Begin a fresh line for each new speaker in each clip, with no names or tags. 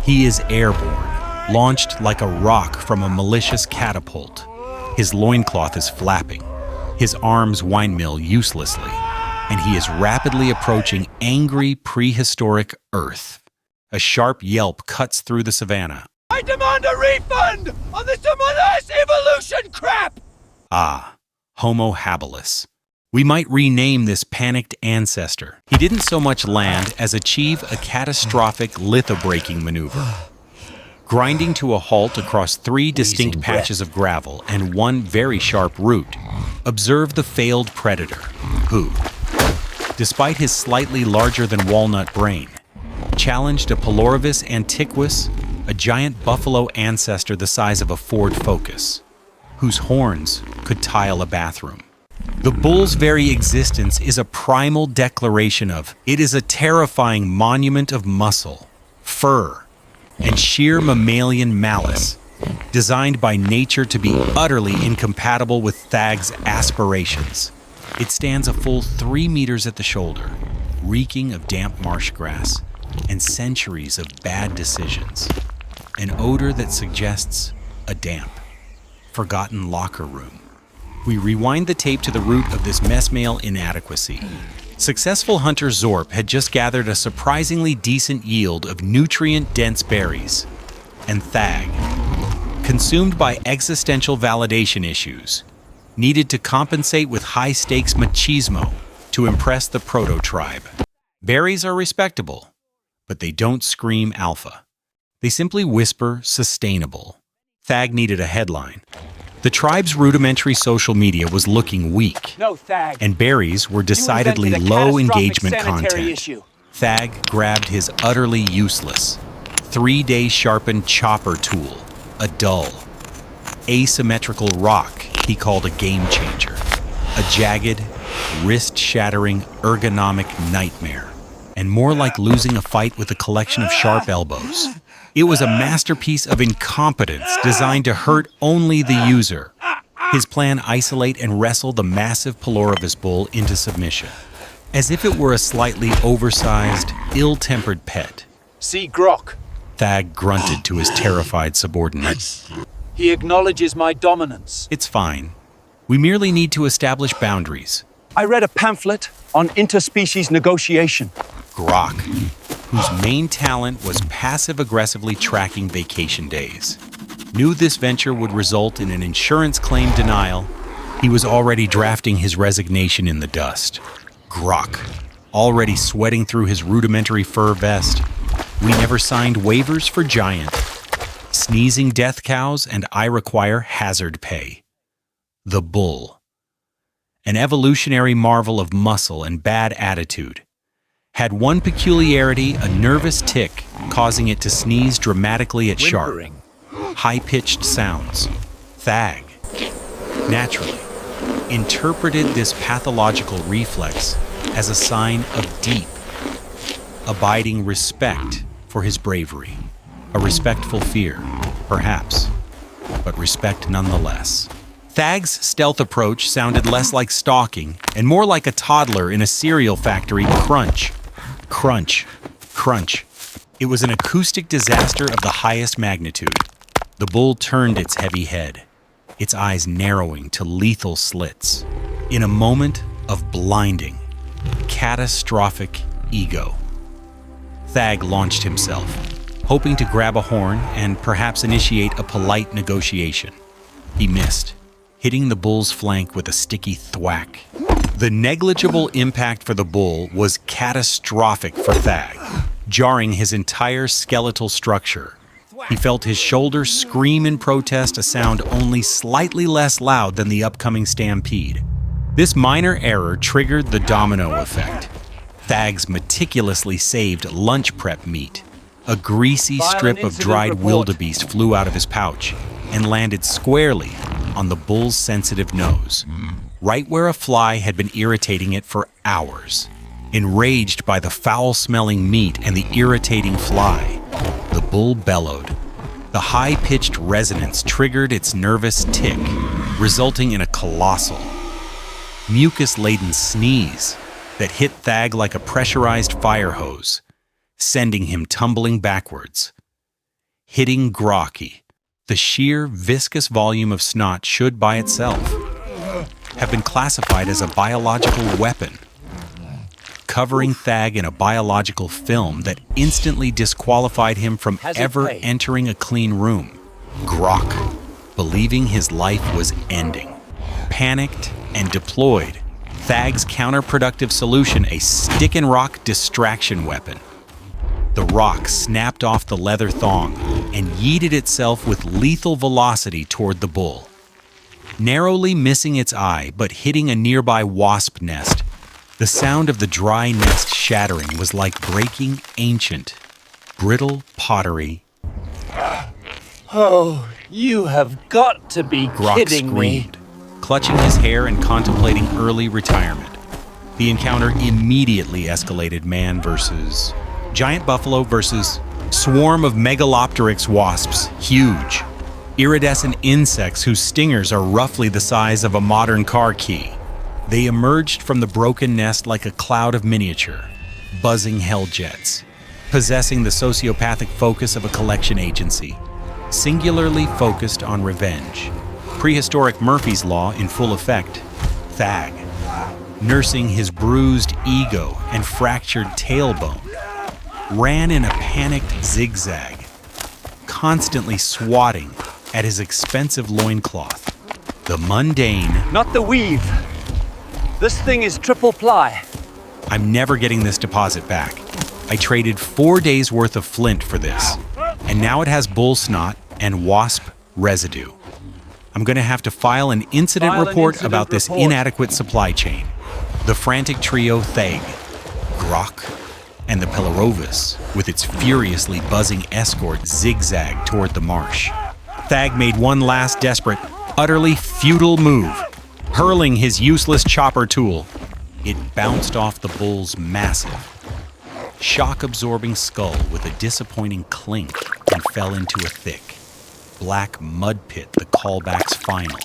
He is airborne, launched like a rock from a malicious catapult. His loincloth is flapping, his arms windmill uselessly, and he is rapidly approaching angry prehistoric Earth. A sharp yelp cuts through the savannah.
I demand a refund on this evolution crap!
Ah, Homo habilis. We might rename this panicked ancestor. He didn't so much land as achieve a catastrophic lithobraking maneuver. Grinding to a halt across 3 distinct patches of gravel and 1 very sharp root, observe the failed predator, who, despite his slightly larger than walnut brain, challenged a Paleoenvironmental antiquus, a giant buffalo ancestor the size of a Ford Focus, whose horns could tile a bathroom. The bull's very existence is a primal declaration of, it is a terrifying monument of muscle, fur, and sheer mammalian malice, designed by nature to be utterly incompatible with Thag's aspirations. It stands a full 3 meters at the shoulder, reeking of damp marsh grass and centuries of bad decisions. An odor that suggests a damp, forgotten locker room. We rewind the tape to the root of this mess-mail inadequacy. Successful hunter Zorp had just gathered a surprisingly decent yield of nutrient-dense berries. And Thag, consumed by existential validation issues, needed to compensate with high-stakes machismo to impress the proto-tribe. Berries are respectable, but they don't scream alpha. They simply whisper sustainable. Thag needed a headline. The tribe's rudimentary social media was looking weak, and berries were decidedly low engagement content.
Issue.
Thag grabbed his utterly useless, 3-day sharpened chopper tool, a dull, asymmetrical rock he called a game changer, a jagged, wrist-shattering, ergonomic nightmare, and more like losing a fight with a collection of sharp elbows. It was a masterpiece of incompetence designed to hurt only the user. His plan: isolate and wrestle the massive Paleoenvironmental bull into submission, as if it were a slightly oversized, ill-tempered pet.
See Grok.
Thag grunted to his terrified subordinate.
He acknowledges my dominance.
It's fine. We merely need to establish boundaries.
I read a pamphlet on interspecies negotiation.
Grok, whose main talent was passive-aggressively tracking vacation days, knew this venture would result in an insurance claim denial. He was already drafting his resignation in the dust. Grok, already sweating through his rudimentary fur vest. We never signed waivers for giant. Sneezing death cows, and I require hazard pay. The bull, an evolutionary marvel of muscle and bad attitude, had one peculiarity: a nervous tick causing it to sneeze dramatically at sharp, high-pitched sounds. Thag, naturally, interpreted this pathological reflex as a sign of deep, abiding respect for his bravery. A respectful fear, perhaps, but respect nonetheless. Thag's stealth approach sounded less like stalking and more like a toddler in a cereal factory. Crunch, crunch, crunch. It was an acoustic disaster of the highest magnitude. The bull turned its heavy head, its eyes narrowing to lethal slits, in a moment of blinding, catastrophic ego. Thag launched himself, hoping to grab a horn and perhaps initiate a polite negotiation. He missed, hitting the bull's flank with a sticky thwack. The negligible impact for the bull was catastrophic for Thag, jarring his entire skeletal structure. He felt his shoulder scream in protest, a sound only slightly less loud than the upcoming stampede. This minor error triggered the domino effect. Thag's meticulously saved lunch prep meat. A greasy strip of dried wildebeest flew out of his pouch and landed squarely on the bull's sensitive nose, right where a fly had been irritating it for hours. Enraged by the foul-smelling meat and the irritating fly, the bull bellowed. The high-pitched resonance triggered its nervous tick, resulting in a colossal, mucus-laden sneeze that hit Thag like a pressurized fire hose, sending him tumbling backwards. hitting Grokky. The sheer, viscous volume of snot should, by itself, have been classified as a biological weapon, covering Thag in a biological film that instantly disqualified him from ever entering a clean room. Grok, believing his life was ending, panicked and deployed Thag's counterproductive solution, a stick-and-rock distraction weapon. The rock snapped off the leather thong and yeeted itself with lethal velocity toward the bull, narrowly missing its eye but hitting a nearby wasp nest. The sound of the dry nest shattering was like breaking ancient, brittle pottery.
Oh, you have got to be
Grok
kidding me.
screamed, clutching his hair and contemplating early retirement. The encounter immediately escalated man versus giant buffalo versus swarm of megalopteryx wasps, huge, iridescent insects whose stingers are roughly the size of a modern car key. They emerged from the broken nest like a cloud of miniature, buzzing hell jets, possessing the sociopathic focus of a collection agency, singularly focused on revenge. Prehistoric Murphy's Law in full effect. Thag, nursing his bruised ego and fractured tailbone, ran in a panicked zigzag, constantly swatting at his expensive loincloth. The mundane,
Not the weave. This thing is triple ply.
I'm never getting this deposit back. I traded 4 days worth of flint for this, and now it has bull snot and wasp residue. I'm going to have to file an incident report about this inadequate supply chain. The frantic trio Thag, Grok, and the Pelerovis, with its furiously buzzing escort, zigzagged toward the marsh. Thag made one last desperate, utterly futile move, hurling his useless chopper tool. It bounced off the bull's massive, shock-absorbing skull with a disappointing clink and fell into a thick, black mud pit, the callback's final,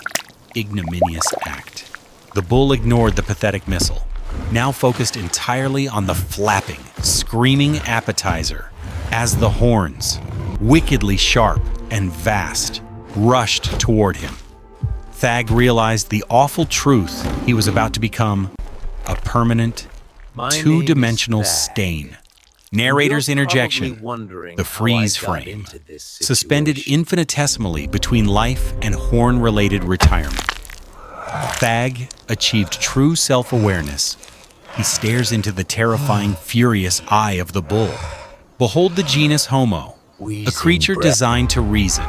ignominious act. The bull ignored the pathetic missile, now focused entirely on the flapping, screaming appetizer, as the horns, wickedly sharp and vast, rushed toward him. Thag realized the awful truth he was about to become: a permanent, two-dimensional stain. Narrator's interjection, the freeze frame, suspended infinitesimally between life and horn-related retirement. Thag achieved true self-awareness. He stares into the terrifying, furious eye of the bull. Behold the genus Homo, a creature designed to reason,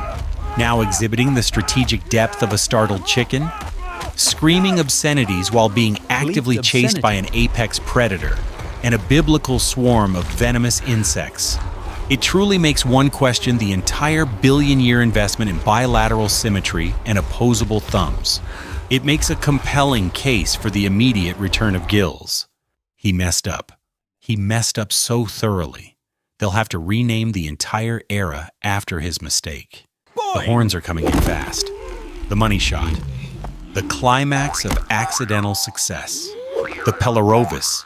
now exhibiting the strategic depth of a startled chicken, screaming obscenities while being actively chased by an apex predator and a biblical swarm of venomous insects. It truly makes one question the entire billion-year investment in bilateral symmetry and opposable thumbs. It makes a compelling case for the immediate return of gills. He messed up. He messed up so thoroughly. They'll have to rename the entire era after his mistake. The horns are coming in fast. The money shot. The climax of accidental success. The Pelerovis,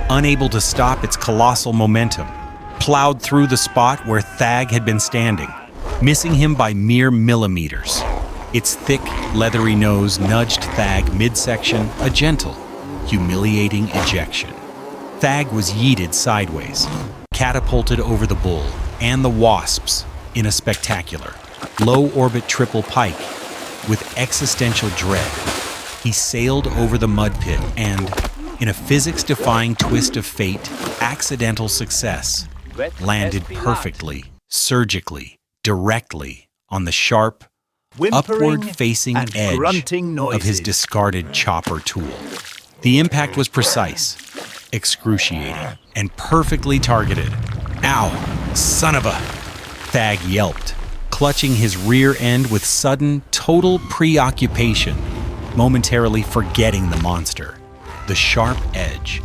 unable to stop its colossal momentum, plowed through the spot where Thag had been standing, missing him by mere millimeters. Its thick, leathery nose nudged Thag midsection, a gentle, humiliating ejection. Thag was yeeted sideways, catapulted over the bull and the wasps in a spectacular, low-orbit triple pike. With existential dread, he sailed over the mud pit and, in a physics-defying twist of fate, accidental success, landed perfectly, surgically, directly on the sharp, upward-facing edge of his discarded chopper tool. The impact was precise, excruciating, and perfectly targeted. "Ow, son of a..." Thag yelped, clutching his rear end with sudden, total preoccupation, momentarily forgetting the monster. The sharp edge,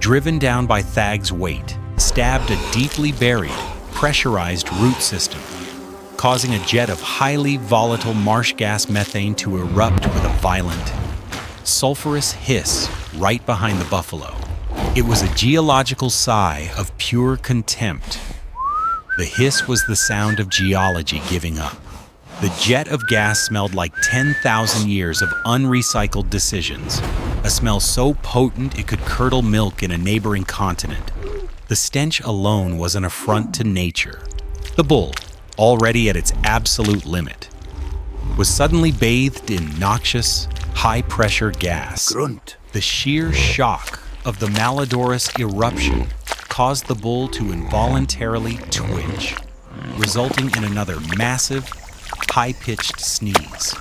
driven down by Thag's weight, stabbed a deeply buried, pressurized root system, causing a jet of highly volatile marsh gas methane to erupt with a violent, sulfurous hiss right behind the buffalo. It was a geological sigh of pure contempt. The hiss was the sound of geology giving up. The jet of gas smelled like 10,000 years of unrecycled decisions, a smell so potent it could curdle milk in a neighboring continent. The stench alone was an affront to nature. The bull, already at its absolute limit, was suddenly bathed in noxious, high-pressure gas.
Grunt.
The sheer shock of the malodorous eruption caused the bull to involuntarily twitch, resulting in another massive, high-pitched sneeze.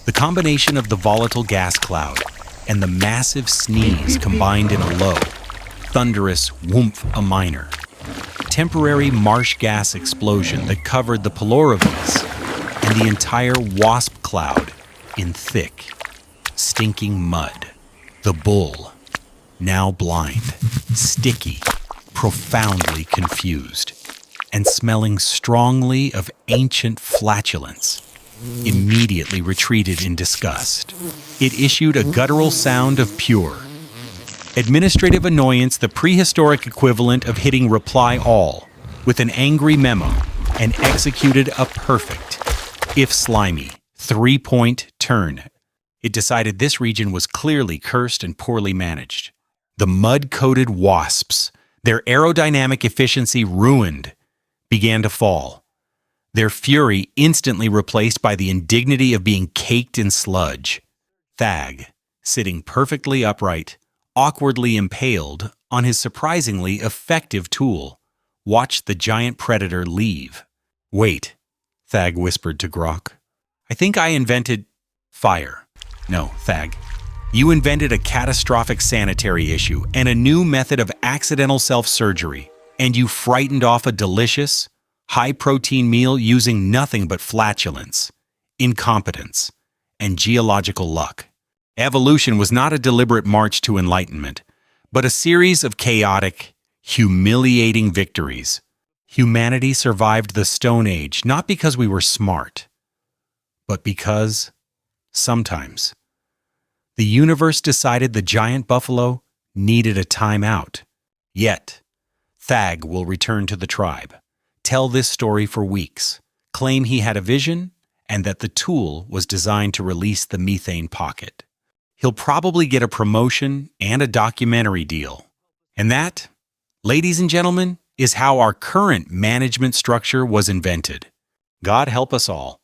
The combination of the volatile gas cloud and the massive sneeze combined in a low, thunderous whoomph a minor. Temporary marsh gas explosion that covered the paleoenvironmental and the entire wasp cloud in thick, stinking mud. The bull, now blind, sticky, profoundly confused, and smelling strongly of ancient flatulence, immediately retreated in disgust. It issued a guttural sound of pure administrative annoyance, the prehistoric equivalent of hitting reply all with an angry memo, and executed a perfect, if slimy, 3-point turn. It decided this region was clearly cursed and poorly managed. The mud-coated wasps, their aerodynamic efficiency ruined, began to fall, their fury instantly replaced by the indignity of being caked in sludge. Thag, sitting perfectly upright, awkwardly impaled on his surprisingly effective tool, watched the giant predator leave. "Wait," Thag whispered to Grok. "I think I invented fire." "No, Thag. You invented a catastrophic sanitary issue and a new method of accidental self-surgery, and you frightened off a delicious, high-protein meal using nothing but flatulence, incompetence, and geological luck. Evolution was not a deliberate march to enlightenment, but a series of chaotic, humiliating victories. Humanity survived the Stone Age not because we were smart, but because, sometimes, the universe decided the giant buffalo needed a timeout. Yet, Thag will return to the tribe, tell this story for weeks, claim he had a vision, and that the tool was designed to release the methane pocket. He'll probably get a promotion and a documentary deal. And that, ladies and gentlemen, is how our current management structure was invented. God help us all.